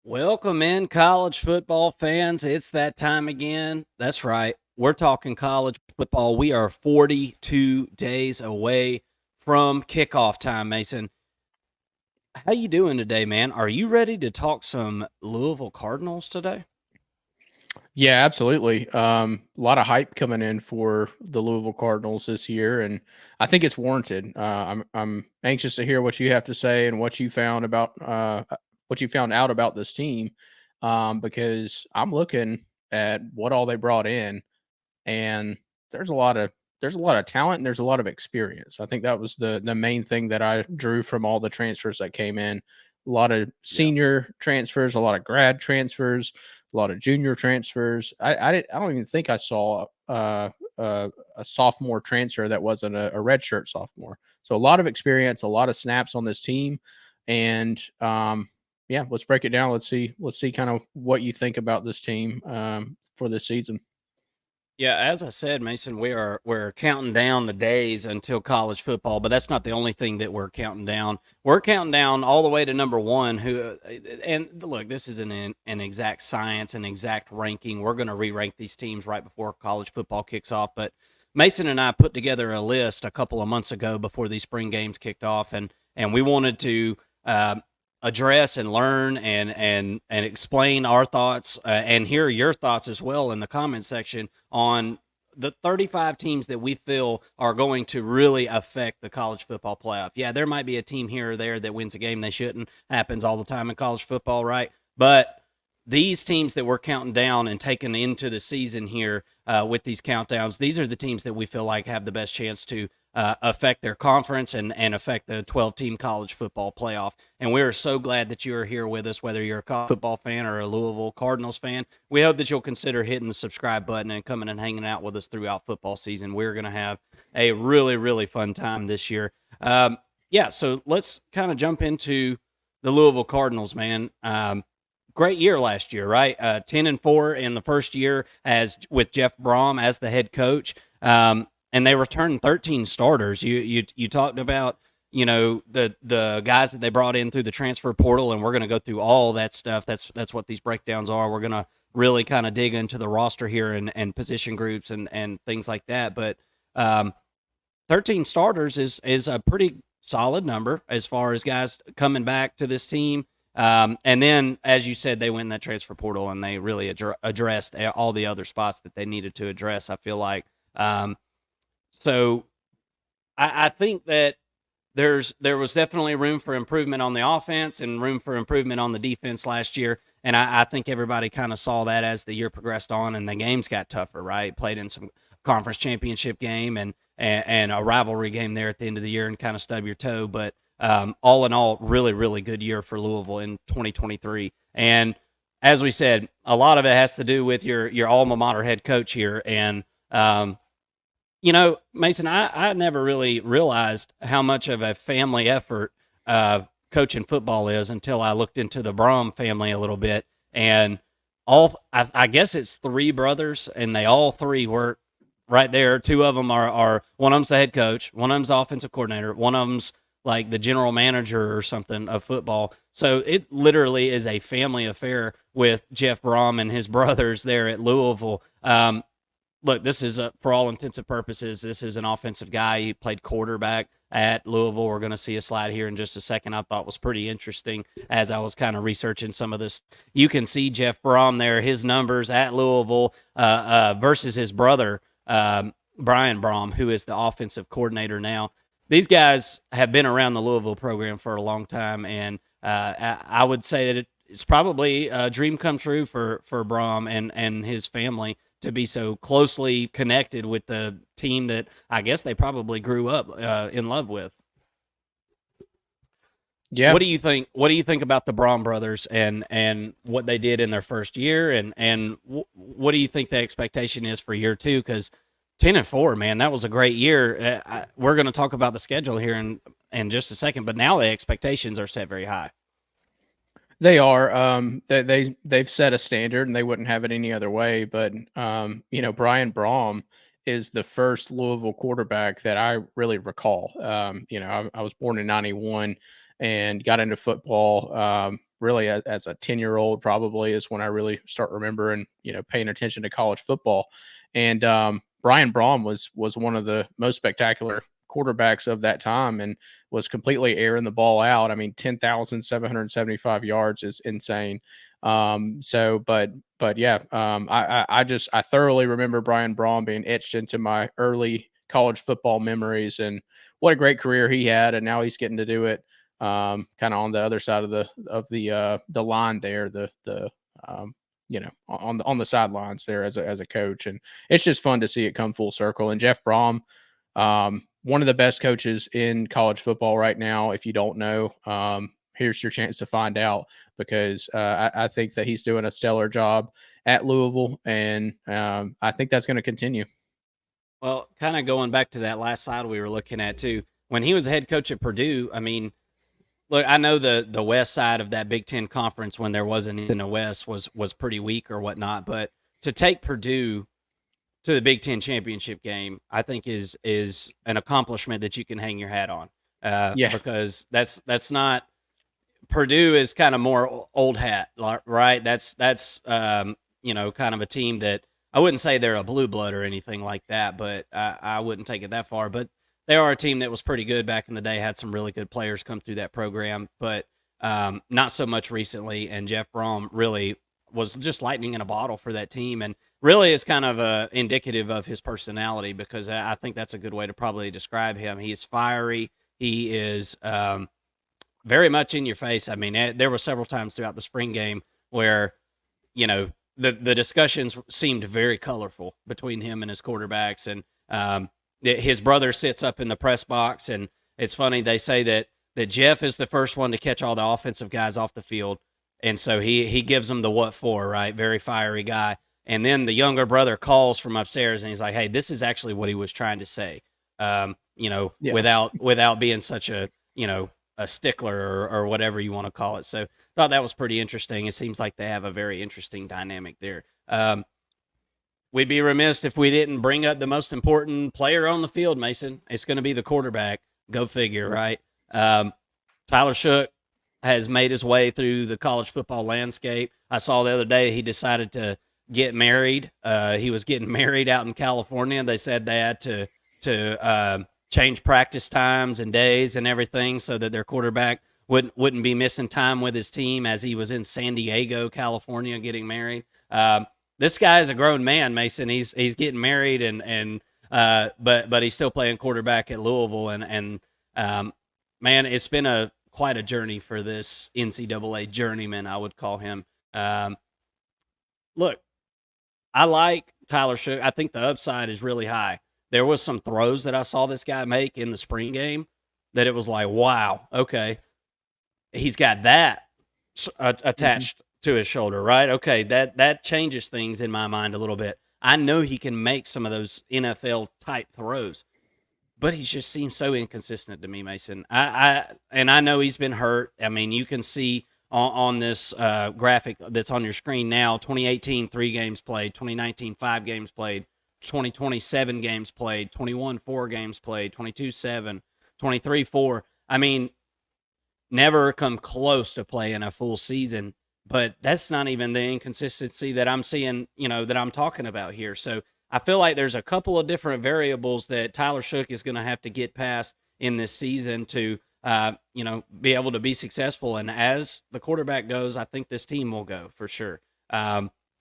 Welcome in, college football fans. It's that time again. That's right. We're talking college football. We are 42 days away from kickoff time, Mason. How you doing today, man? Are you ready to talk some Louisville Cardinals today? Yeah, absolutely. A lot of hype coming in for the Louisville Cardinals this year, and I think it's warranted. I'm anxious to hear what you have to say and what you found out about this team, because I'm looking at what all they brought in, and there's a lot of there's a lot of talent and there's a lot of experience. I think that was the main thing that I drew from all the transfers that came in. A lot of Yeah. senior transfers, a lot of grad transfers, a lot of junior transfers. I don't even think I saw a sophomore transfer that wasn't a redshirt sophomore. So a lot of experience, a lot of snaps on this team, and yeah, let's break it down. Let's see kind of what you think about this team for this season. Yeah, as I said, Mason, we're counting down the days until college football, but that's not the only thing that we're counting down. We're counting down all the way to number one. And look, this isn't an exact science, an exact ranking. We're going to re-rank these teams right before college football kicks off. But Mason and I put together a list a couple of months ago before these spring games kicked off, and we wanted to address and learn and explain our thoughts and hear your thoughts as well in the comment section on the 35 teams that we feel are going to really affect the college football playoff. Yeah, there might be a team here or there that wins a game they shouldn't. Happens all the time in college football, right? But these teams that we're counting down and taking into the season here with these countdowns, these are the teams that we feel like have the best chance to affect their conference and affect the 12-team college football playoff. And we are so glad that you are here with us, whether you're a college football fan or a Louisville Cardinals fan. We hope that you'll consider hitting the subscribe button and coming and hanging out with us throughout football season. We're going to have a really, really fun time this year. Yeah, so let's kind of jump into the Louisville Cardinals, man. Great year last year, right? 10-4 in the first year as with Jeff Brohm as the head coach. And they returned 13 starters. You talked about the guys that they brought in through the transfer portal, and we're going to go through all that stuff. That's what these breakdowns are. We're going to really kind of dig into the roster here and position groups and things like that. But 13 starters is a pretty solid number as far as guys coming back to this team. And then, as you said, they went in that transfer portal and they really addressed all the other spots that they needed to address, I feel like. So I think that there was definitely room for improvement on the offense and room for improvement on the defense last year. And I think everybody kind of saw that as the year progressed on and the games got tougher, right? Played in some conference championship game and a rivalry game there at the end of the year and kind of stub your toe. But all in all, really, really good year for Louisville in 2023. And as we said, a lot of it has to do with your alma mater head coach here. And, Mason, I never really realized how much of a family effort coaching football is until I looked into the Brohm family a little bit. And I guess it's three brothers, and they all three work right there. Two of them are one of them's the head coach, one of them's the offensive coordinator, one of them's like the general manager or something of football. So it literally is a family affair with Jeff Brohm and his brothers there at Louisville. Look, this is for all intents and purposes, this is an offensive guy. He played quarterback at Louisville. We're going to see a slide here in just a second. I thought was pretty interesting as I was kind of researching some of this. You can see Jeff Brohm there, his numbers at Louisville versus his brother, Brian Brohm, who is the offensive coordinator now. These guys have been around the Louisville program for a long time, and I would say that it's probably a dream come true for Brohm and his family to be so closely connected with the team that I guess they probably grew up in love with. Yeah, What do you think? What do you think about the Brohm brothers and what they did in their first year, and what do you think the expectation is for year two? Because 10-4, man, that was a great year. We're going to talk about the schedule here in just a second, but now the expectations are set very high. they are. They've set a standard, and they wouldn't have it any other way. But Brian Brohm is the first Louisville quarterback that I really recall. I was born in '91 and got into football really as a 10-year-old probably is when I really start remembering, paying attention to college football. And Brian Brohm was one of the most spectacular quarterbacks of that time and was completely airing the ball out. I mean, 10,775 yards is insane. But yeah, I thoroughly remember Brian Brohm being etched into my early college football memories, and what a great career he had. And now he's getting to do it kind of on the other side of the line there, on the sidelines there as a coach. And it's just fun to see it come full circle. And Jeff Brohm, one of the best coaches in college football right now. If you don't know, here's your chance to find out, because I think that he's doing a stellar job at Louisville, and I think that's going to continue. Well, kind of going back to that last slide we were looking at too, when he was head coach at Purdue, I mean, look, I know the west side of that Big Ten conference, when there wasn't even a West, was pretty weak or whatnot. But to take Purdue to the Big Ten championship game, I think is an accomplishment that you can hang your hat on. Yeah. Because that's not, Purdue is kind of more old hat, right? That's kind of a team that, I wouldn't say they're a blue blood or anything like that, but I wouldn't take it that far. But they are a team that was pretty good back in the day, had some really good players come through that program, but not so much recently. And Jeff Brohm really was just lightning in a bottle for that team, and really is kind of indicative of his personality, because I think that's a good way to probably describe him. He is fiery. He is very much in your face. I mean, there were several times throughout the spring game where, the discussions seemed very colorful between him and his quarterbacks. And his brother sits up in the press box, and it's funny, they say that Jeff is the first one to catch all the offensive guys off the field, and so he gives them the what for, right? Very fiery guy. And then the younger brother calls from upstairs, and he's like, "Hey, this is actually what he was trying to say," Yeah. without being such a a stickler or whatever you want to call it. So thought that was pretty interesting. It seems like they have a very interesting dynamic there. We'd be remiss if we didn't bring up the most important player on the field, Mason. It's going to be the quarterback. Go figure, right? Tyler Shough has made his way through the college football landscape. I saw the other day he decided to get married. He was getting married out in California. They said they had to change practice times and days and everything so that their quarterback wouldn't be missing time with his team as he was in San Diego, California, getting married. This guy is a grown man, Mason. He's getting married but he's still playing quarterback at Louisville, and man, it's been quite a journey for this NCAA journeyman, I would call him. Look, I like Tyler Shough. I think the upside is really high. There was some throws that I saw this guy make in the spring game that it was like, wow, okay, he's got that attached to his shoulder, right? Okay, that changes things in my mind a little bit. I know he can make some of those NFL type throws, but he just seems so inconsistent to me, Mason. I know he's been hurt. I mean, you can see on this graphic that's on your screen now, 2018, 3 games played, 2019, 5 games played, 2020, 7 games played, 21, 4 games played, 22, 7, 23, 4. I mean, never come close to playing a full season, but that's not even the inconsistency that I'm seeing, that I'm talking about here. So I feel like there's a couple of different variables that Tyler Shough is going to have to get past in this season to, be able to be successful. And as the quarterback goes, I think this team will go for sure.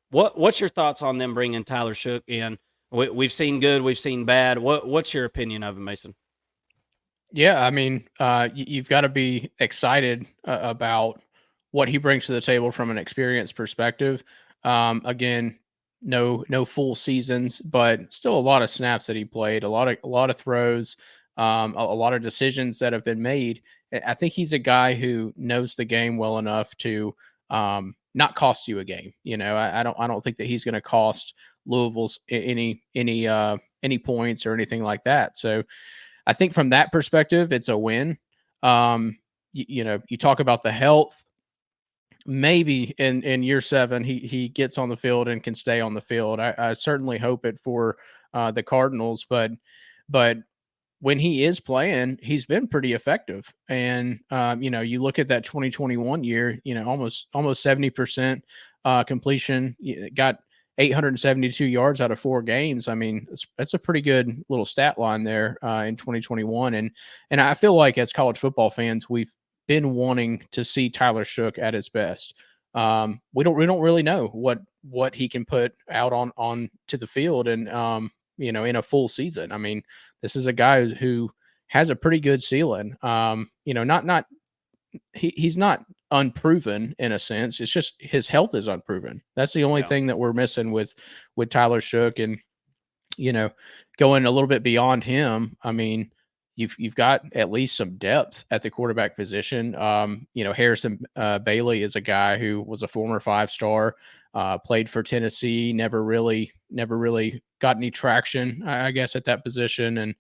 What's your thoughts on them bringing Tyler Shough in? We've seen good, we've seen bad. What's your opinion of him, Mason? Yeah, I mean, you've got to be excited about what he brings to the table from an experience perspective. Again, no full seasons, but still a lot of snaps that he played, a lot of throws, a lot of decisions that have been made. I think he's a guy who knows the game well enough to not cost you a game. I don't think that he's going to cost Louisville's any points or anything like that. So I think from that perspective, it's a win. You talk about the health. Maybe in year 7, he gets on the field and can stay on the field. I certainly hope it for the Cardinals, but when he is playing, he's been pretty effective. And you look at that 2021 year, almost 70% completion, got 872 yards out of 4 games. I mean, that's a pretty good little stat line there in 2021. And I feel like as college football fans, we've been wanting to see Tyler Shough at his best. We don't really know what he can put out on to the field and in a full season. I mean, this is a guy who has a pretty good ceiling. He's not unproven in a sense. It's just his health is unproven. That's the only thing that we're missing with Tyler Shough. And going a little bit beyond him, I mean, you've got at least some depth at the quarterback position. Harrison Bailey is a guy who was a former 5-star, played for Tennessee, never really got any traction, I guess, at that position, and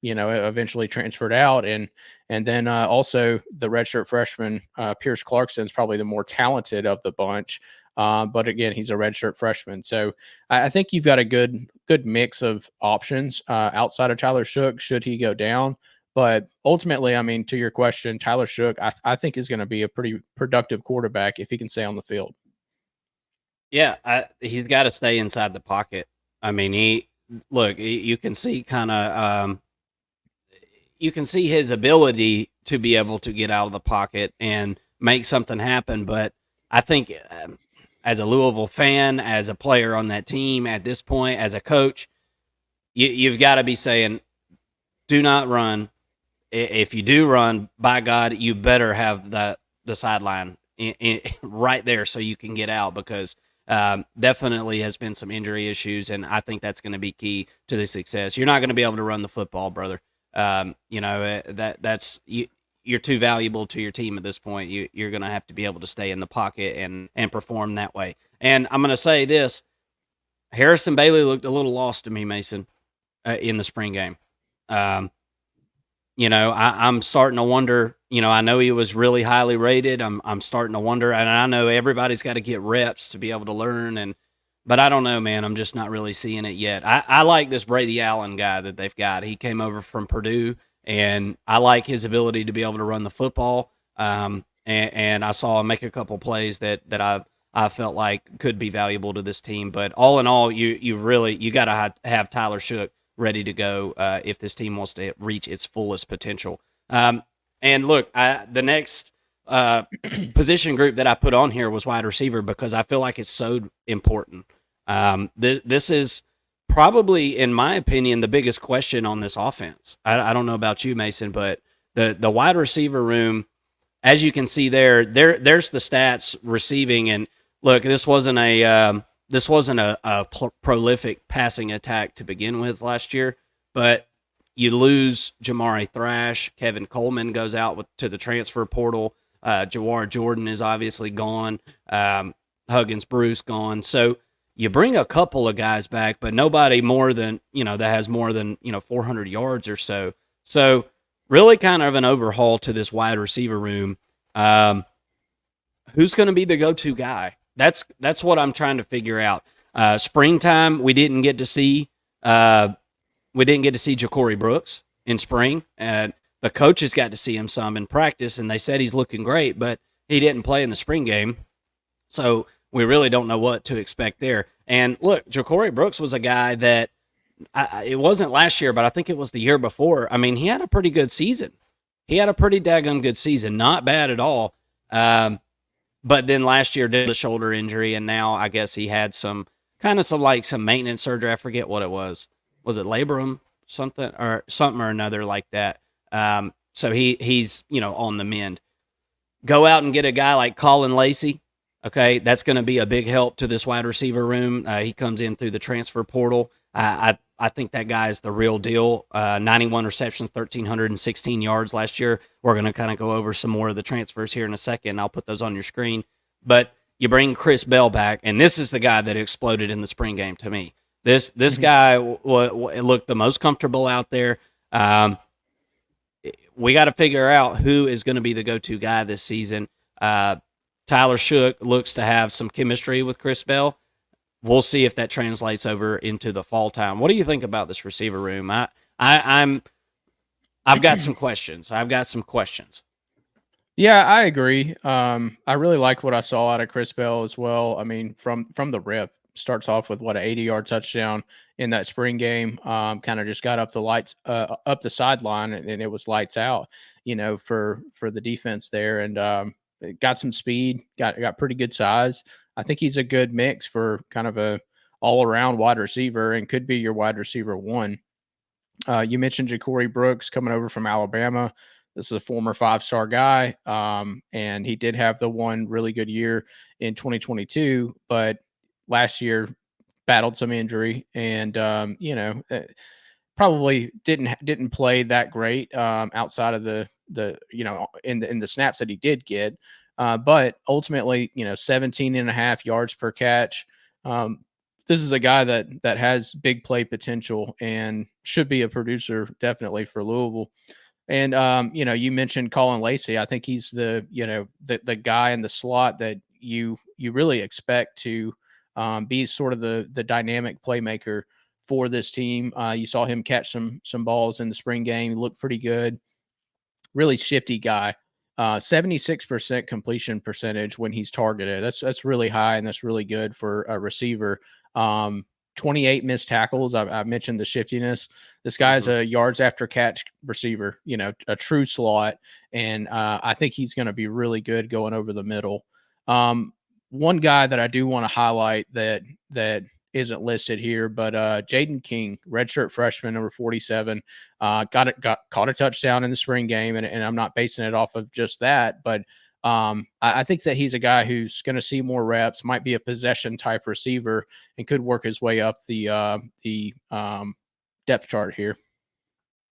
eventually transferred out. And then also the redshirt freshman, Pierce Clarkson's probably the more talented of the bunch. But again, he's a redshirt freshman. So I think you've got a good mix of options outside of Tyler Shough should he go down. But ultimately, I mean, to your question, Tyler Shough, I think is going to be a pretty productive quarterback if he can stay on the field. Yeah, he's got to stay inside the pocket. I mean, you can see you can see his ability to be able to get out of the pocket and make something happen. But I think as a Louisville fan, as a player on that team at this point, as a coach, you've got to be saying, do not run. If you do run, by God, you better have the sideline right there so you can get out, because definitely has been some injury issues, and I think that's going to be key to the success. You're not going to be able to run the football, brother. You're too valuable to your team at this point. You're going to have to be able to stay in the pocket and perform that way. And I'm going to say this: Harrison Bailey looked a little lost to me, Mason, in the spring game. I'm starting to wonder. I know he was really highly rated. I'm starting to wonder, and I know everybody's got to get reps to be able to learn. But I don't know, man. I'm just not really seeing it yet. I like this Brady Allen guy that they've got. He came over from Purdue, and I like his ability to be able to run the football. And I saw him make a couple plays that I felt like could be valuable to this team. But all in all, you got to have Tyler Shough ready to go if this team wants to reach its fullest potential. And look, the next position group that I put on here was wide receiver, because I feel like it's so important. This is probably, in my opinion, the biggest question on this offense. I don't know about you, Mason, but the wide receiver room, as you can see there's the stats receiving. And look, this wasn't a prolific passing attack to begin with last year, but you lose Jamari Thrash. Kevin Coleman goes out to the transfer portal. Jawar Jordan is obviously gone. Huggins Bruce gone. So you bring a couple of guys back, but nobody more than, that has more than, 400 yards or so. So really kind of an overhaul to this wide receiver room. Who's going to be the go-to guy? That's what I'm trying to figure out. Springtime, we didn't get to see Ja'Cory Brooks in spring. The coaches got to see him some in practice, and they said he's looking great, but he didn't play in the spring game. So we really don't know what to expect there. And look, Ja'Cory Brooks was a guy that it wasn't last year, but I think it was the year before. I mean, he had a pretty good season. He had a pretty daggum good season. Not bad at all. But then last year did a shoulder injury, and now I guess he had some maintenance surgery. I forget what it was. Was it labrum? Something or another like that. So he's on the mend. Go out and get a guy like Colin Lacey. Okay, that's going to be a big help to this wide receiver room. He comes in through the transfer portal. I think that guy is the real deal. 91 receptions, 1,316 yards last year. We're going to kind of go over some more of the transfers here in a second. I'll put those on your screen. But you bring Chris Bell back, and this is the guy that exploded in the spring game to me. This guy looked the most comfortable out there. We got to figure out who is going to be the go-to guy this season. Tyler Shough looks to have some chemistry with Chris Bell. We'll see if that translates over into the fall time. What do you think about this receiver room? I I've got some questions. Yeah, I agree. I really like what I saw out of Chris Bell as well. I mean, from the rip, starts off with what, an 80-yard touchdown in that spring game. Kind of just got up the lights, up the sideline, and it was lights out. For the defense there, and got some speed, got pretty good size. I think he's a good mix for kind of a all around wide receiver, and could be your wide receiver one. You mentioned Ja'Cory Brooks coming over from Alabama. This is a former 5-star guy, and he did have the one really good year in 2022, but last year battled some injury, and probably didn't play that great outside of the in the snaps that he did get. But ultimately, 17 and a half yards per catch. This is a guy that has big play potential and should be a producer definitely for Louisville. And you mentioned Colin Lacey. I think he's the guy in the slot that you really expect to be sort of the dynamic playmaker for this team. You saw him catch some balls in the spring game. He looked pretty good. Really shifty guy. 76% completion percentage when he's targeted. That's really high, and that's really good for a receiver. 28 missed tackles. I mentioned the shiftiness. This guy is a yards after catch receiver, a true slot. And I think he's going to be really good going over the middle. One guy that I do want to highlight that isn't listed here, but Jaden King, redshirt freshman, number 47, caught a touchdown in the spring game. And I'm not basing it off of just that, but I think that he's a guy who's going to see more reps, might be a possession type receiver, and could work his way up the depth chart here.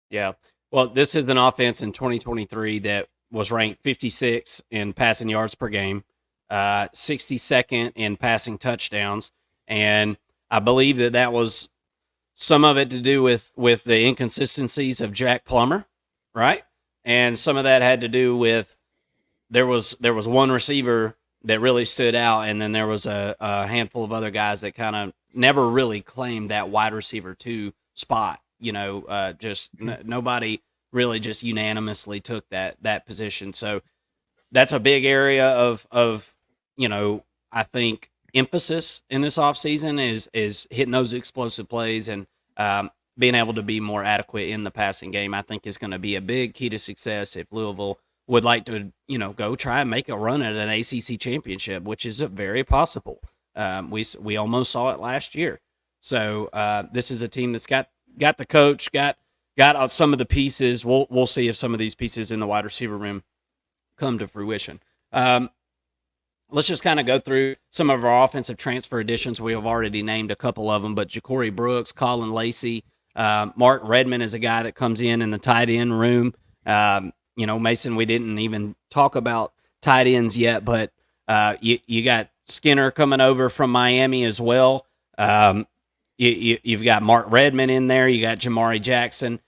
Yeah. Well, this is an offense in 2023 that was ranked 56 in passing yards per game, 62nd in passing touchdowns, and I believe that was some of it to do with the inconsistencies of Jack Plummer, right? And some of that had to do with there was one receiver that really stood out, and then there was a handful of other guys that kind of never really claimed that wide receiver 2 spot. Nobody really just unanimously took that position. So that's a big area of I think emphasis in this offseason is hitting those explosive plays and being able to be more adequate in the passing game. I think is going to be a big key to success if Louisville would like to, go try and make a run at an ACC championship, which is very possible. We almost saw it last year. So this is a team that's got the coach, got some of the pieces. We'll see if some of these pieces in the wide receiver room come to fruition. Let's just kind of go through some of our offensive transfer additions. We have already named a couple of them, but Ja'Cory Brooks, Colin Lacey, Mark Redmond is a guy that comes in the tight end room. Mason, we didn't even talk about tight ends yet, but you got Skinner coming over from Miami as well. You've got Mark Redmond in there. You got Jamari Jackson.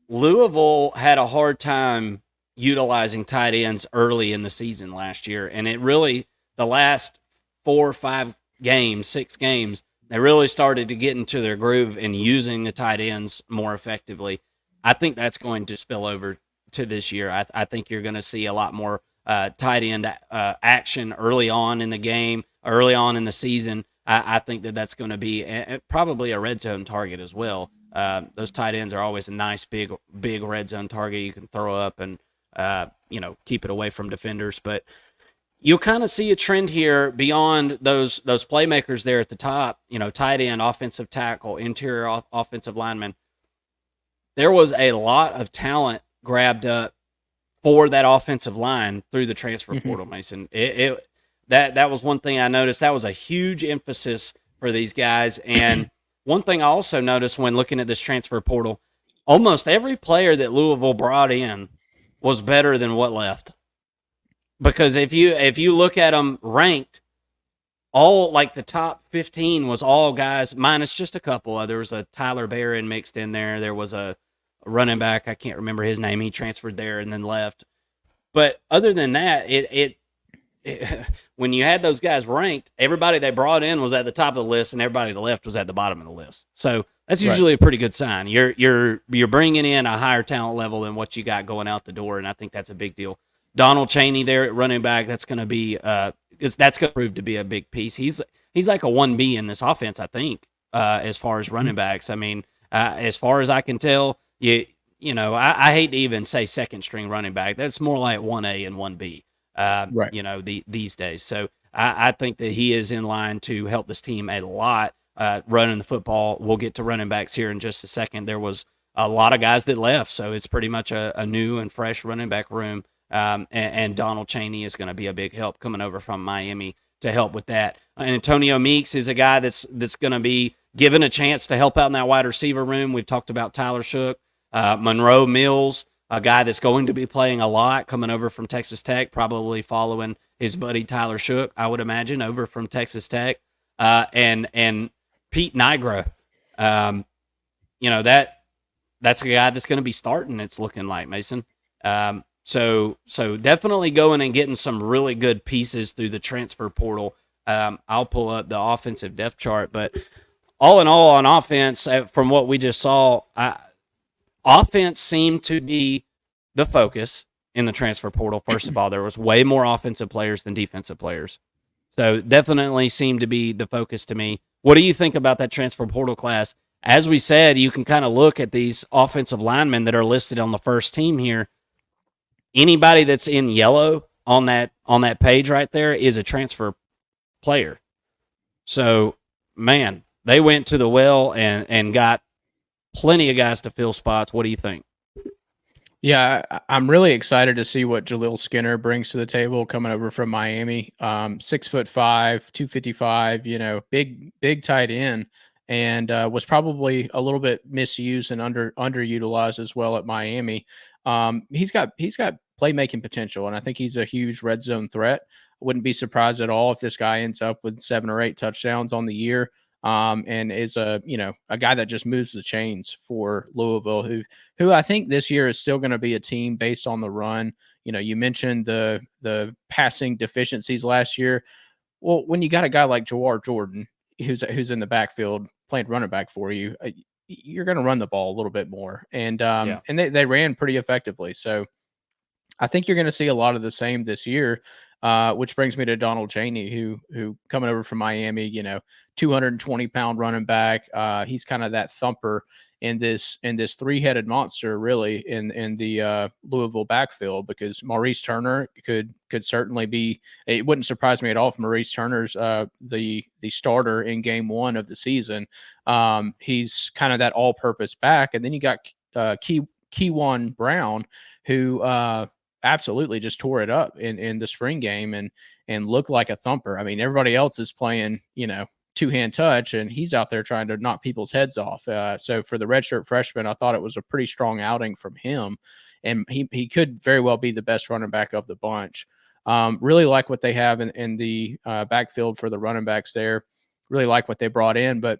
Louisville had a hard time utilizing tight ends early in the season last year, and it really, the last 4 or 5 games, 6 games, they really started to get into their groove and using the tight ends more effectively. I think that's going to spill over to this year. I think you're going to see a lot more tight end action early on in the game, early on in the season. I think that's going to be probably a red zone target as well. Those tight ends are always a nice big red zone target you can throw up and keep it away from defenders. But you'll kind of see a trend here beyond those playmakers there at the top. Tight end, offensive tackle, interior offensive lineman. There was a lot of talent grabbed up for that offensive line through the transfer portal, Mason. That was one thing I noticed. That was a huge emphasis for these guys. And one thing I also noticed when looking at this transfer portal, almost every player that Louisville brought in was better than what left. Because if you look at them ranked, all like the top 15 was all guys, minus just a couple. There was a Tyler Barron mixed in there. There was a running back, I can't remember his name. He transferred there and then left. But other than that, it when you had those guys ranked, everybody they brought in was at the top of the list, and everybody that left was at the bottom of the list. So That's Right. usually a pretty good sign. You're bringing in a higher talent level than what you got going out the door, and I think that's a big deal. Donald Chaney there at running back, that's going to be that's going to prove to be a big piece. He's like a 1B in this offense, I think, as far as running backs. I mean, as far as I can tell, I hate to even say second string running back. That's more like 1A and 1B. Right. These days. So I think that he is in line to help this team a lot. Running the football. We'll get to running backs here in just a second. There was a lot of guys that left, so it's pretty much a new and fresh running back room. And Donald Chaney is going to be a big help coming over from Miami to help with that. Antonio Meeks is a guy that's going to be given a chance to help out in that wide receiver room. We've talked about Tyler Shough, Monroe Mills, a guy that's going to be playing a lot coming over from Texas Tech, probably following his buddy Tyler Shough, I would imagine, over from Texas Tech. And Pete Nigra, that's a guy that's going to be starting. It's looking like Mason. So definitely going and getting some really good pieces through the transfer portal. I'll pull up the offensive depth chart, but all in all, on offense, from what we just saw, offense seemed to be the focus in the transfer portal. First of all, there was way more offensive players than defensive players. So definitely seemed to be the focus to me. What do you think about that transfer portal class? As we said, you can kind of look at these offensive linemen that are listed on the first team here. Anybody that's in yellow on that page right there is a transfer player. So, man, they went to the well and got plenty of guys to fill spots. What do you think? Yeah, I'm really excited to see what Jaleel Skinner brings to the table coming over from Miami. 6'5", 255, big tight end, and was probably a little bit misused and underutilized as well at Miami. He's got playmaking potential, and I think he's a huge red zone threat. I wouldn't be surprised at all if this guy ends up with 7 or 8 touchdowns on the year. And is a guy that just moves the chains for Louisville, who I think this year is still going to be a team based on the run. You mentioned the passing deficiencies last year. Well, when you got a guy like Jawar Jordan, who's in the backfield playing running back for you, you're going to run the ball a little bit more, and they ran pretty effectively. So I think you're going to see a lot of the same this year, which brings me to Donald Chaney, who coming over from Miami, 220-pound running back. He's kind of that thumper in this 3-headed monster, really, in the Louisville backfield, because Maurice Turner could certainly be. It wouldn't surprise me at all if Maurice Turner's the starter in game 1 of the season. He's kind of that all-purpose back, and then you got Keywan Brown, who absolutely just tore it up in the spring game and looked like a thumper. I mean, everybody else is playing, two-hand touch, and he's out there trying to knock people's heads off. So for the redshirt freshman, I thought it was a pretty strong outing from him, and he could very well be the best running back of the bunch. Really like what they have in the backfield for the running backs there. Really like what they brought in, but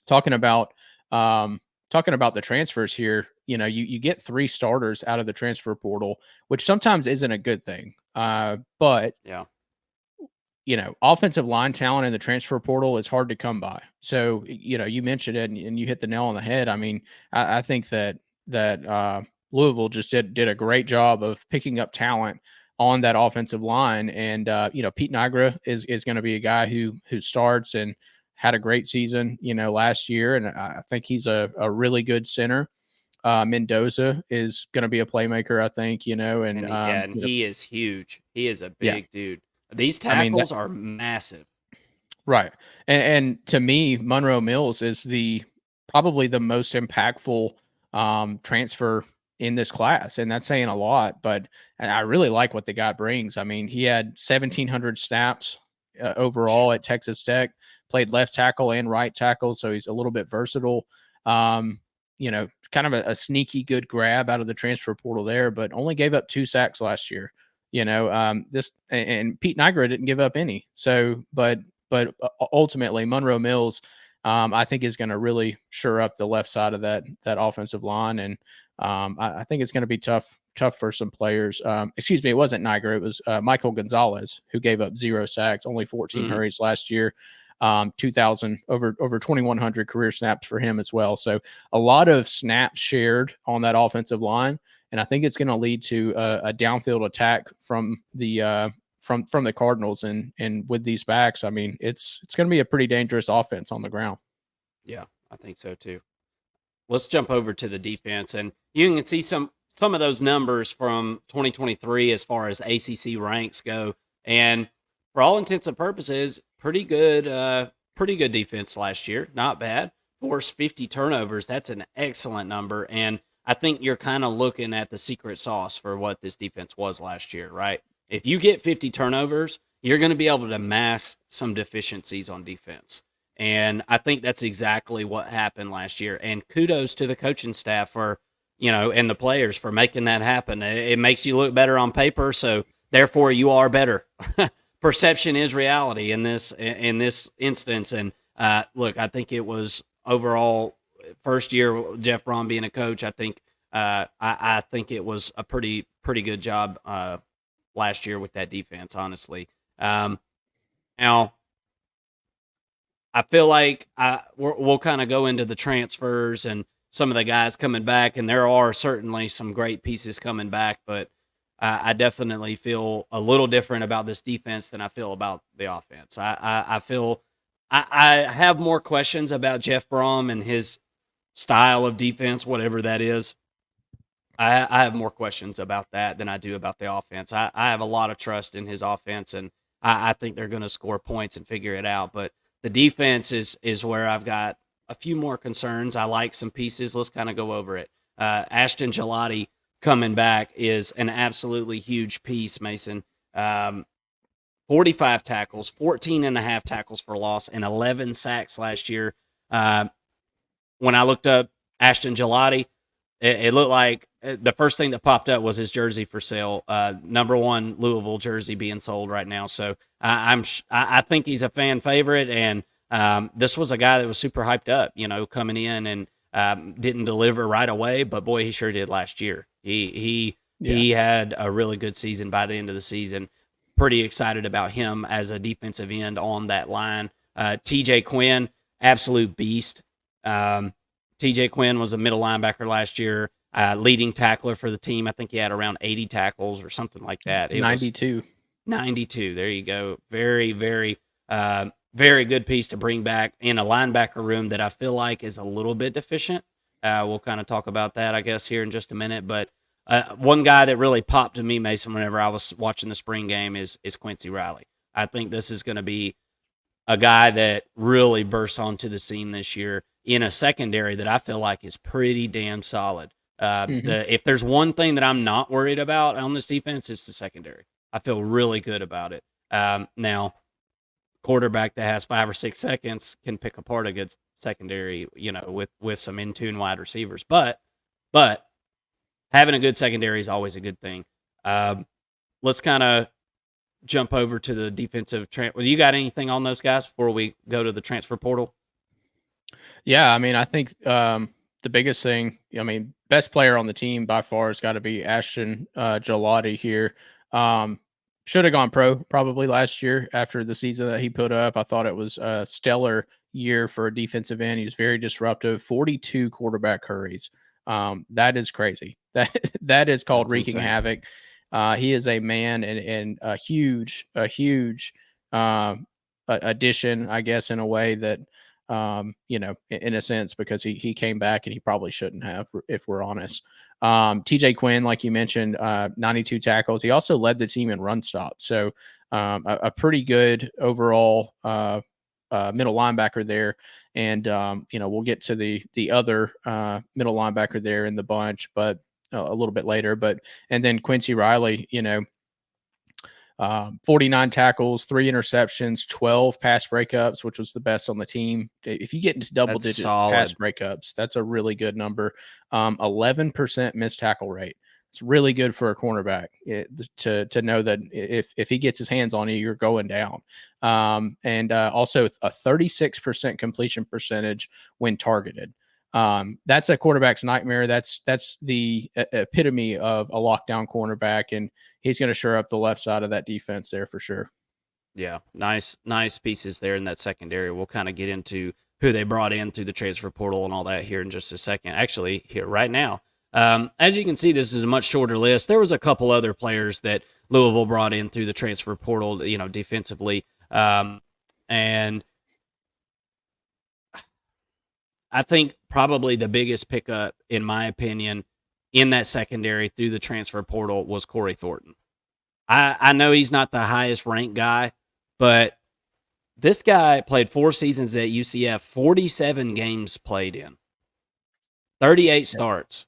talking about the transfers here, you get 3 starters out of the transfer portal, which sometimes isn't a good thing. But yeah, offensive line talent in the transfer portal is hard to come by. So, you mentioned it and you hit the nail on the head. I mean, I think that Louisville just did a great job of picking up talent on that offensive line. And, Pete Nigra is going to be a guy who starts and had a great season, last year. And I think he's a really good center. Mendoza is going to be a playmaker, I think, and he is huge. He is a big dude. These tackles are massive. Right. And to me, Monroe Mills is probably the most impactful transfer in this class. And that's saying a lot, but I really like what the guy brings. I mean, he had 1,700 snaps overall at Texas Tech, played left tackle and right tackle. So he's a little bit versatile. Kind of a sneaky good grab out of the transfer portal there, but only gave up 2 sacks last year. This and Pete Nigra didn't give up any. So, but ultimately, Monroe Mills, I think, is going to really shore up the left side of that offensive line, and I think it's going to be tough for some players. Excuse me, it wasn't Nigra, it was Michael Gonzalez, who gave up 0 sacks, only 14 hurries last year. 2,000 over 2,100 career snaps for him as well. So a lot of snaps shared on that offensive line, and I think it's going to lead to a downfield attack from the Cardinals. And with these backs, I mean, it's going to be a pretty dangerous offense on the ground. Yeah, I think so too. Let's jump over to the defense, and you can see some of those numbers from 2023 as far as ACC ranks go. And for all intents and purposes, pretty good defense last year. Not bad. Forced 50 turnovers. That's an excellent number. And I think you're kind of looking at the secret sauce for what this defense was last year, right? If you get 50 turnovers, you're going to be able to mask some deficiencies on defense. And I think that's exactly what happened last year. And kudos to the coaching staff for, and the players for making that happen. It makes you look better on paper, so therefore you are better. Perception is reality in this instance. And look, I think it was overall first year Jeff Brohm being a coach. I think I think it was a pretty good job last year with that defense. Honestly, now. I feel like we'll kind of go into the transfers and some of the guys coming back, and there are certainly some great pieces coming back, but I definitely feel a little different about this defense than I feel about the offense. I feel I have more questions about Jeff Brohm and his style of defense, whatever that is. I have more questions about that than I do about the offense. I have a lot of trust in his offense, and I think they're going to score points and figure it out, but the defense is where I've got a few more concerns. I like some pieces. Let's kind of go over it. Ashton Gillotte coming back is an absolutely huge piece, Mason. 45 tackles, 14 and a half tackles for loss, and 11 sacks last year. When I looked up Ashton Gillotte, it looked like the first thing that popped up was his jersey for sale. Number 1 Louisville jersey being sold right now. So I think he's a fan favorite, and this was a guy that was super hyped up, coming in and didn't deliver right away, but boy, he sure did last year. He had a really good season by the end of the season. Pretty excited about him as a defensive end on that line. TJ Quinn, absolute beast. TJ Quinn was a middle linebacker last year, leading tackler for the team. I think he had around 80 tackles or something like that. 92. 92. There you go. Very, very, very good piece to bring back in a linebacker room that I feel like is a little bit deficient. We'll kind of talk about that, I guess, here in just a minute. But one guy that really popped to me, Mason, whenever I was watching the spring game is Quincy Riley. I think this is going to be a guy that really bursts onto the scene this year in a secondary that I feel like is pretty damn solid. If there's one thing that I'm not worried about on this defense, it's the secondary. I feel really good about it. Now, quarterback that has 5 or 6 seconds can pick apart a good secondary, with some in-tune wide receivers. But having a good secondary is always a good thing. Let's kind of jump over to the defensive. You got anything on those guys before we go to the transfer portal? Yeah, I mean, I think the biggest thing, best player on the team by far has got to be Ashton Gillotte here. Should have gone pro probably last year after the season that he put up. I thought it was a stellar year for a defensive end. He was very disruptive, 42 quarterback hurries. That is crazy. That is called That's wreaking insane. havoc. He is a man and a huge addition, I guess, in a way that, in a sense, because he came back and he probably shouldn't have, if we're honest. TJ Quinn, like you mentioned, 92 tackles. He also led the team in run stop. So a pretty good overall middle linebacker there. And, we'll get to the other middle linebacker there in the bunch, but a little bit later. And then Quincy Riley, 49 tackles, 3 interceptions, 12 pass breakups, which was the best on the team. If you get into double-digit pass breakups, that's a really good number. 11% missed tackle rate. It's really good for a cornerback to know that if he gets his hands on you, you're going down. And also a 36% completion percentage when targeted. That's a quarterback's nightmare. That's the epitome of a lockdown cornerback, and he's going to shore up the left side of that defense there for sure. Yeah, nice pieces there in that secondary. We'll kind of get into who they brought in through the transfer portal and all that here in just a second. Actually, here right now. As you can see, this is a much shorter list. There was a couple other players that Louisville brought in through the transfer portal, defensively. And I think probably the biggest pickup, in my opinion, in that secondary through the transfer portal was Corey Thornton. I know he's not the highest ranked guy, but this guy played 4 seasons at UCF, 47 games played in, 38 starts.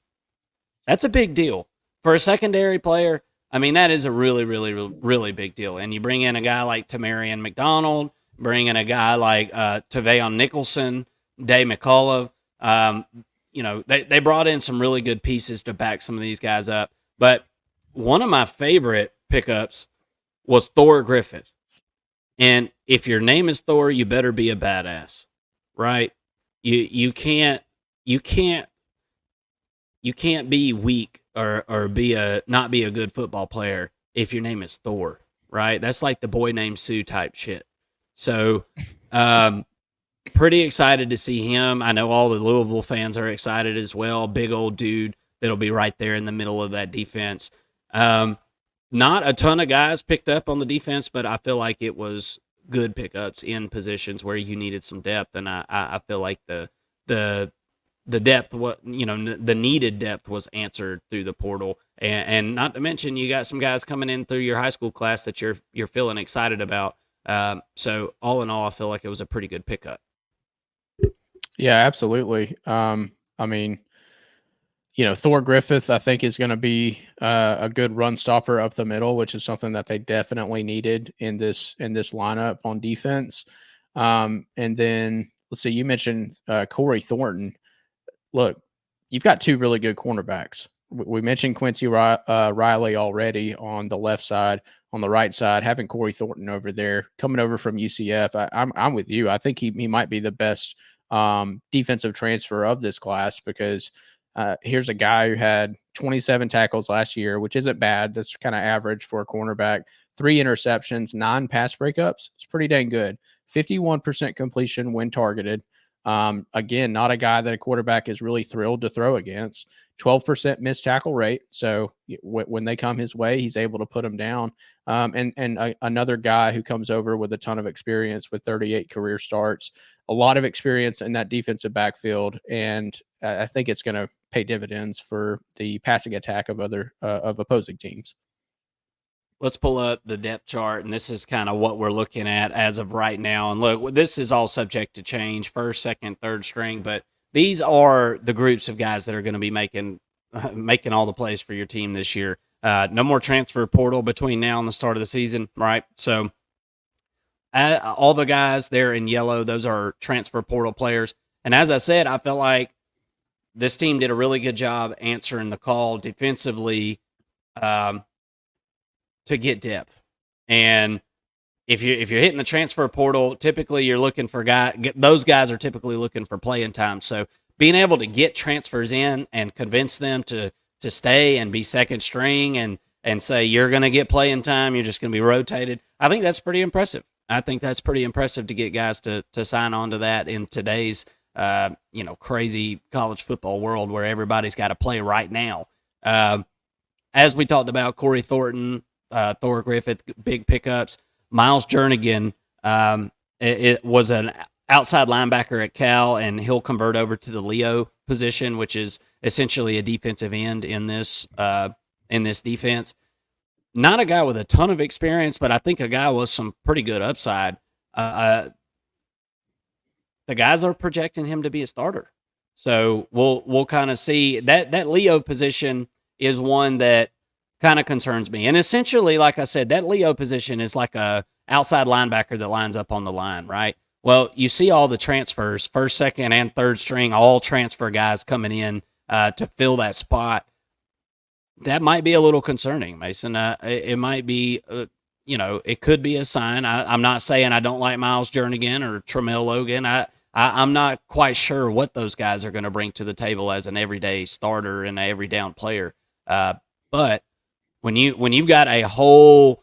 That's a big deal. For a secondary player, I mean, that is a really, really, really big deal. And you bring in a guy like Tamarian McDonald, bring in a guy like Tavion Nicholson, Day McCullough. They brought in some really good pieces to back some of these guys up. But one of my favorite pickups was Thor Griffith. And if your name is Thor, you better be a badass, right? You can't be weak or not be a good football player if your name is Thor, right? That's like the boy named Sue type shit. So, pretty excited to see him. I know all the Louisville fans are excited as well. Big old dude that'll be right there in the middle of that defense. Not a ton of guys picked up on the defense, but I feel like it was good pickups in positions where you needed some depth, and I feel like the depth, the needed depth was answered through the portal, and not to mention you got some guys coming in through your high school class that you're feeling excited about. So all in all, I feel like it was a pretty good pickup. Yeah, absolutely. I mean, Thor Griffith, I think, is going to be a good run stopper up the middle, which is something that they definitely needed in this lineup on defense. And then let's see, you mentioned Corey Thornton. Look, you've got 2 really good cornerbacks. We mentioned Quincy Riley already on the left side. On the right side, having Corey Thornton over there, coming over from UCF, I'm with you. I think he might be the best defensive transfer of this class because here's a guy who had 27 tackles last year, which isn't bad. That's kind of average for a cornerback. 3 interceptions, 9 pass breakups. It's pretty dang good. 51% completion when targeted. Again, not a guy that a quarterback is really thrilled to throw against. 12% missed tackle rate. So when they come his way, he's able to put them down. Another guy who comes over with a ton of experience with 38 career starts, a lot of experience in that defensive backfield. And I think it's going to pay dividends for the passing attack of opposing teams. Let's pull up the depth chart, and this is kind of what we're looking at as of right now. And look, this is all subject to change, first, second, third string, but these are the groups of guys that are going to be making all the plays for your team this year. No more transfer portal between now and the start of the season, right? So all the guys there in yellow, those are transfer portal players. And as I said, I felt like this team did a really good job answering the call defensively to get depth. And if you're hitting the transfer portal, typically you're looking for those guys are typically looking for playing time. So being able to get transfers in and convince them to stay and be second string and say you're going to get playing time, you're just going to be rotated, I think that's pretty impressive. I think that's pretty impressive to get guys to sign on to that in today's crazy college football world where everybody's got to play right now. As we talked about, Corey Thornton, Thor Griffith, big pickups. Miles Jernigan, it was an outside linebacker at Cal, and he'll convert over to the Leo position, which is essentially a defensive end in this defense. Not a guy with a ton of experience, but I think a guy with some pretty good upside. The guys are projecting him to be a starter, so we'll kind of see that Leo position is one that kind of concerns me. And essentially, like I said, that Leo position is like a outside linebacker that lines up on the line, right? Well, you see all the transfers, first, second, and third string, all transfer guys coming in to fill that spot. That might be a little concerning, Mason. It might be, it could be a sign. I'm not saying I don't like Miles Jernigan or Tramel Logan. I'm not quite sure what those guys are going to bring to the table as an everyday starter and an every down player. But when you've got a whole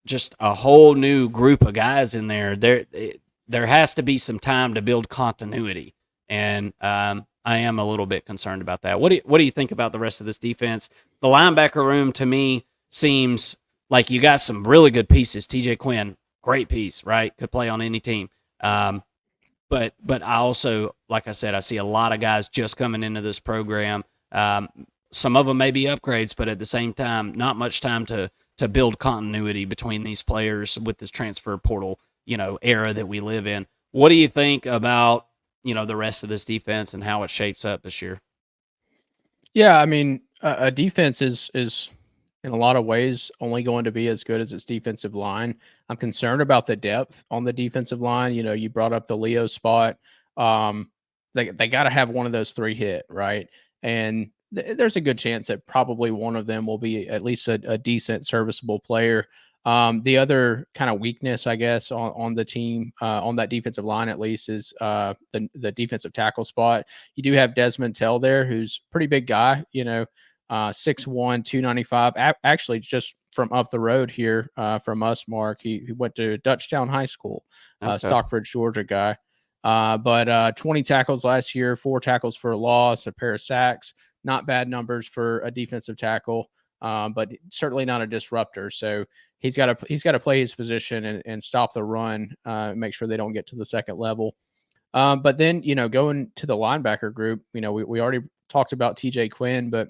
just a whole new group of guys in there. There has to be some time to build continuity, and I am a little bit concerned about that. What do you think about the rest of this defense? The linebacker room to me seems like you got some really good pieces. TJ Quinn, great piece, right? Could play on any team. But I also, like I said, I see a lot of guys just coming into this program. Some of them may be upgrades, but at the same time, not much time to build continuity between these players with this transfer portal, era that we live in. What do you think about, the rest of this defense and how it shapes up this year? Yeah, I mean, a defense is in a lot of ways only going to be as good as its defensive line. I'm concerned about the depth on the defensive line. You brought up the Leo spot. Um, they got to have one of those three hit, right? And there's a good chance that probably one of them will be at least a decent, serviceable player. The other kind of weakness, I guess, on the team, on that defensive line at least, is the defensive tackle spot. You do have Desmond Tell there, who's a pretty big guy, 6'1", 295. Actually, just from up the road here from us, Mark. He went to Dutchtown High School, Okay. Stockbridge, Georgia guy. But 20 tackles last year, 4 tackles for a loss, a pair of sacks. Not bad numbers for a defensive tackle, but certainly not a disruptor. So he's got to play his position and stop the run, make sure they don't get to the second level. But then, going to the linebacker group, we already talked about TJ Quinn, but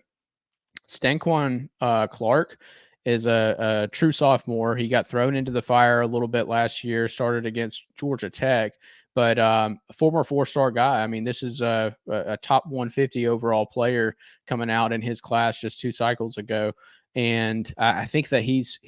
Stanquan Clark is a true sophomore. He got thrown into the fire a little bit last year, started against Georgia Tech, but a former 4-star guy. I mean, this is a top 150 overall player coming out in his class just 2 cycles ago. And I think that he's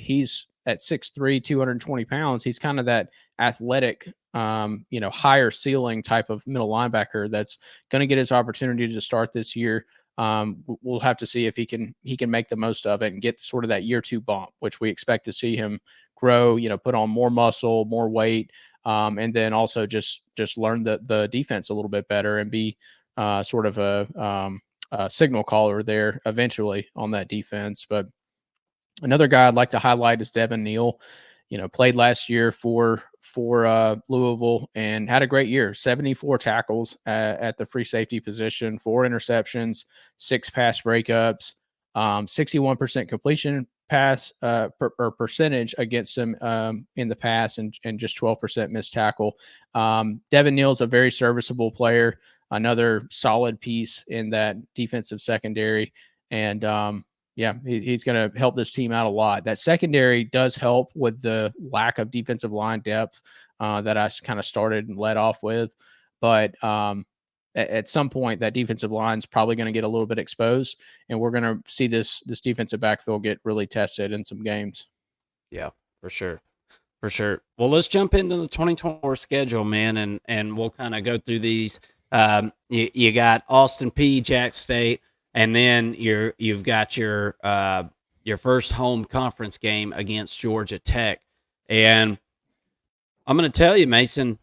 at 6'3", 220 pounds. He's kind of that athletic, higher ceiling type of middle linebacker that's going to get his opportunity to start this year. We'll have to see if he can make the most of it and get sort of that year 2 bump, which we expect to see him grow, put on more muscle, more weight, and then also just learn the defense a little bit better and be sort of a signal caller there eventually on that defense. But another guy I'd like to highlight is Devin Neal. Played last year for Louisville and had a great year. 74 tackles at the free safety position, 4 interceptions, 6 pass breakups, 61% completion pass or percentage against him in the pass, and just 12% missed tackle. Devin Neal's a very serviceable player, another solid piece in that defensive secondary, and he's going to help this team out a lot. That secondary does help with the lack of defensive line depth that I kind of started and led off with. But at some point, that defensive line is probably going to get a little bit exposed, and we're going to see this defensive backfield get really tested in some games. Yeah, for sure. For sure. Well, let's jump into the 2024 schedule, man, and we'll kind of go through these. You got Austin Peay, Jack State, and then you've got your first home conference game against Georgia Tech. And I'm going to tell you, Mason,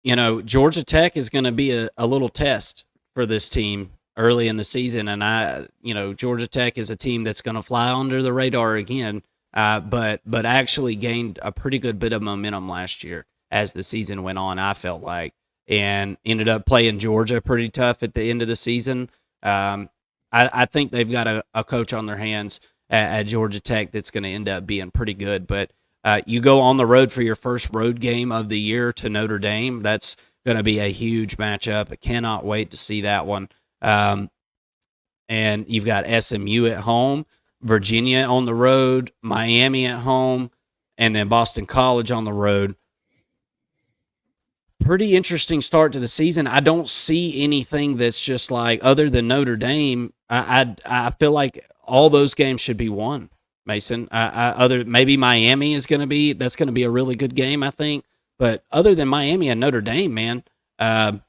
Georgia Tech is going to be a little test for this team early in the season. And Georgia Tech is a team that's going to fly under the radar again, but actually gained a pretty good bit of momentum last year as the season went on, I felt like, and ended up playing Georgia pretty tough at the end of the season. I think they've got a coach on their hands at Georgia Tech that's going to end up being pretty good. But you go on the road for your first road game of the year to Notre Dame. That's going to be a huge matchup. I cannot wait to see that one. And you've got SMU at home, Virginia on the road, Miami at home, and then Boston College on the road. Pretty interesting start to the season. I don't see anything that's just like, other than Notre Dame, I feel like all those games should be won, Mason. Maybe Miami that's going to be a really good game, I think. But other than Miami and Notre Dame, man, I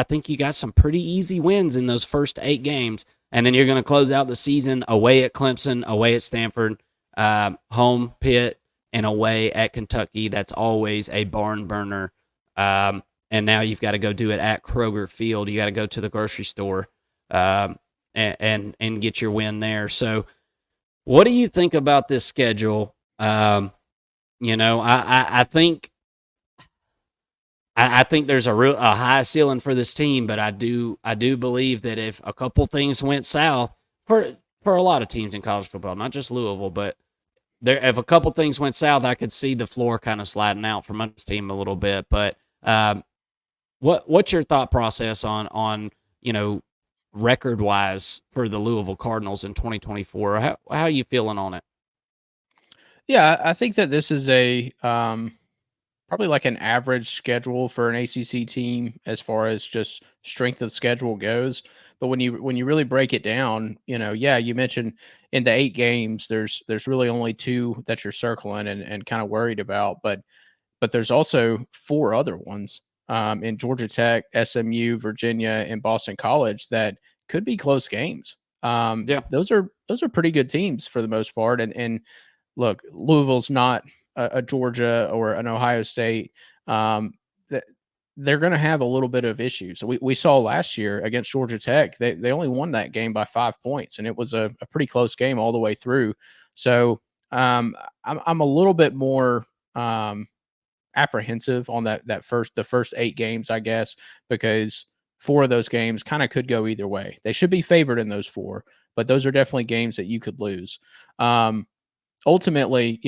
think you got some pretty easy wins in those first 8 games. And then you're going to close out the season away at Clemson, away at Stanford, home Pitt, and away at Kentucky. That's always a barn burner. And now you've got to go do it at Kroger Field. You got to go to the grocery store and get your win there. So what do you think about this schedule? Um, I think I think there's a high ceiling for this team, but I do believe that if a couple things went south for a lot of teams in college football, not just Louisville, but if a couple things went south, I could see the floor kind of sliding out from under this team a little bit. But what's your thought process on record wise for the Louisville Cardinals in 2024? How are you feeling on it? Yeah, I think that this is a probably like an average schedule for an ACC team as far as just strength of schedule goes. But when you really break it down, yeah, you mentioned in the 8 games, there's really only 2 that you're circling and kind of worried about, but there's also 4 other ones in Georgia Tech, SMU, Virginia, and Boston College that could be close games. Yeah, Those are pretty good teams for the most part, and look, Louisville's not a Georgia or an Ohio State. Um, that they're going to have a little bit of issues. We saw last year against Georgia Tech, they only won that game by 5 points, and it was a pretty close game all the way through. So I'm a little bit more apprehensive on the first 8 games, I guess, because 4 of those games kind of could go either way. They should be favored in those 4, but those are definitely games that you could lose. Ultimately,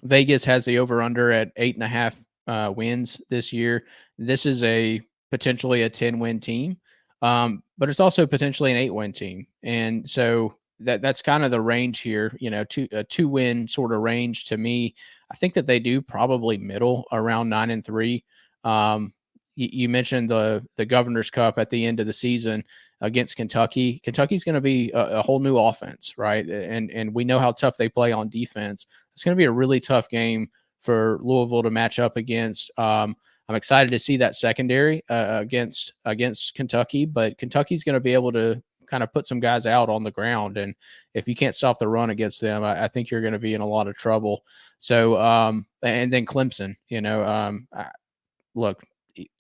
Vegas has the over under at 8.5 wins this year. This is a potentially a 10-win team, but it's also potentially an 8-win team, and so that's kind of the range here. A 2-win sort of range to me. I think that they do probably middle around 9-3. You mentioned the Governor's Cup at the end of the season against Kentucky. Kentucky's going to be a whole new offense, right? And we know how tough they play on defense. It's going to be a really tough game for Louisville to match up against. I'm excited to see that secondary against Kentucky, but Kentucky's going to be able to kind of put some guys out on the ground, and if you can't stop the run against them, I think you're going to be in a lot of trouble. So, and then Clemson, look,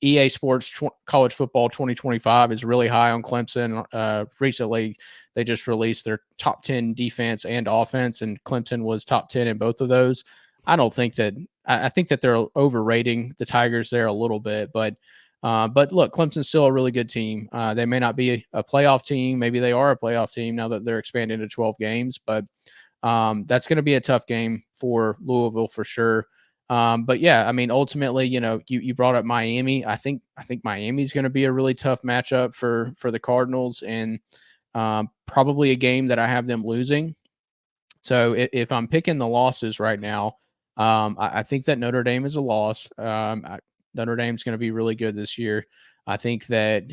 EA Sports College Football 2025 is really high on Clemson. Recently, they just released their top 10 defense and offense, and Clemson was top 10 in both of those. I don't think that I think that they're overrating the Tigers there a little bit, but look, Clemson's still a really good team. They may not be a playoff team. Maybe they are a playoff team now that they're expanding to 12 games, but that's going to be a tough game for Louisville for sure. But yeah, I mean, ultimately, you brought up Miami. I think Miami's going to be a really tough matchup for the Cardinals, and probably a game that I have them losing. So if I'm picking the losses right now, I think that Notre Dame is a loss. Notre Dame's going to be really good this year. I think that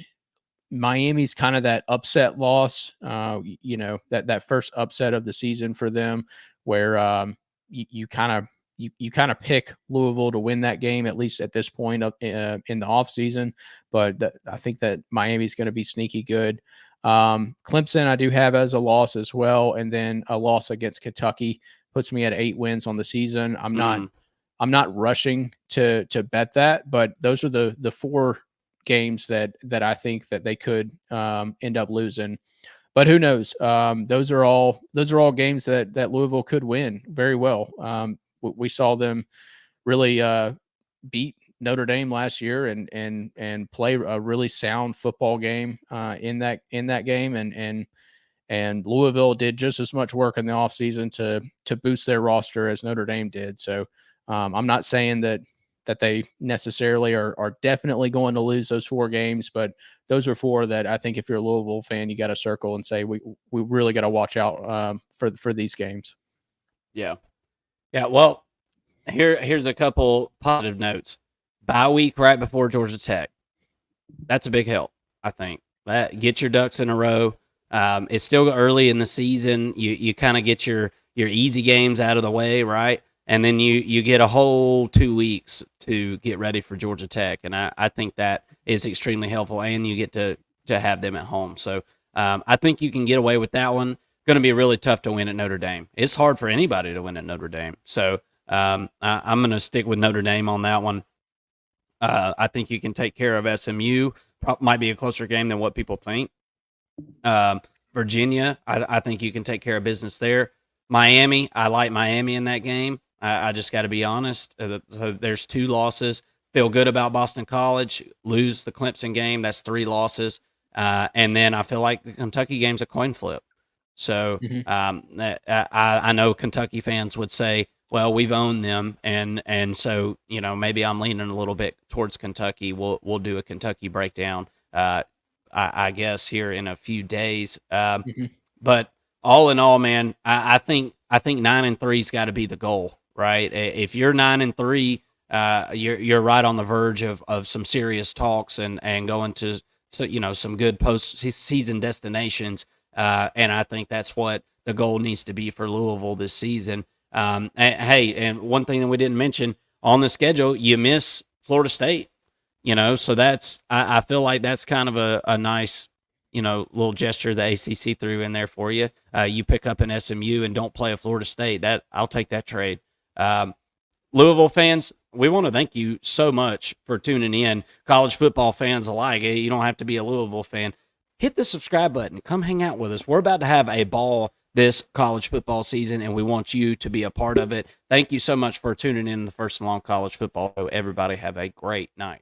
Miami's kind of that upset loss, that first upset of the season for them, where you kind of you kind of pick Louisville to win that game, at least at this point in the offseason. But I think that Miami's going to be sneaky good. Clemson, I do have as a loss as well, and then a loss against Kentucky puts me at 8 wins on the season. I'm not rushing to bet that, but those are the 4 games that I think that they could end up losing. But who knows? Those are all games that Louisville could win very well. We saw them really beat Notre Dame last year and play a really sound football game in that game, and Louisville did just as much work in the offseason to boost their roster as Notre Dame did. So I'm not saying that they necessarily are definitely going to lose those 4 games, but those are 4 that I think if you're a Louisville fan, you got to circle and say we really got to watch out for these games. yeah, yeah. Well, here's a couple positive notes. Bye week right before Georgia Tech. That's a big help, I think. Get your ducks in a row. It's still early in the season. You kind of get your easy games out of the way, right? And then you get a whole 2 weeks to get ready for Georgia Tech, and I think that is extremely helpful. And you get to have them at home, so I think you can get away with that one. Going to be really tough to win at Notre Dame. It's hard for anybody to win at Notre Dame, so I'm going to stick with Notre Dame on that one. I think you can take care of SMU. Might be a closer game than what people think. Virginia, I think you can take care of business there. Miami, I like Miami in that game. I just got to be honest. So there's 2 losses. Feel good about Boston College. Lose the Clemson game. That's 3 losses. And then I feel like the Kentucky game's a coin flip. So I know Kentucky fans would say, well, we've owned them, and so maybe I'm leaning a little bit towards Kentucky. We'll do a Kentucky breakdown, I guess, here in a few days. But all in all, man, I think 9-3's got to be the goal, right? If you're 9-3, you're right on the verge of some serious talks and going to some good postseason destinations. And I think that's what the goal needs to be for Louisville this season. And one thing that we didn't mention on the schedule, you miss Florida State, so that's, I feel like that's kind of a nice, little gesture the ACC threw in there for you. You pick up an SMU and don't play a Florida State. I'll take that trade. Louisville fans, we want to thank you so much for tuning in. College football fans alike, you don't have to be a Louisville fan. Hit the subscribe button. Come hang out with us. We're about to have a ball this college football season, and we want you to be a part of it. Thank you so much for tuning in the First and Long College Football Show. Everybody have a great night.